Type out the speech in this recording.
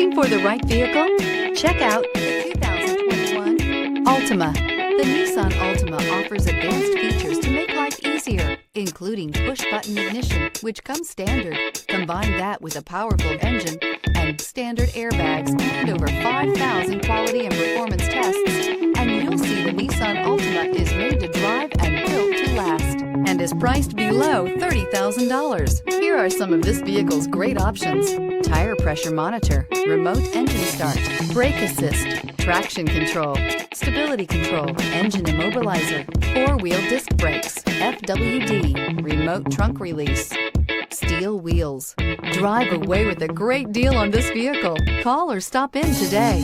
Looking for the right vehicle? Check out the 2021 Altima. The Nissan Altima offers advanced features to make life easier, including push-button ignition, which comes standard. Combine that with a powerful engine and standard airbags and over 5,000 quality and performance tests, and you'll see the Nissan Altima is made to drive and built to last, and is priced below $30,000. Here are some of this vehicle's great options: tire pressure monitor, remote engine start, brake assist, traction control, stability control, engine immobilizer, four-wheel disc brakes, FWD, remote trunk release, steel wheels. Drive away with a great deal on this vehicle. Call or stop in today.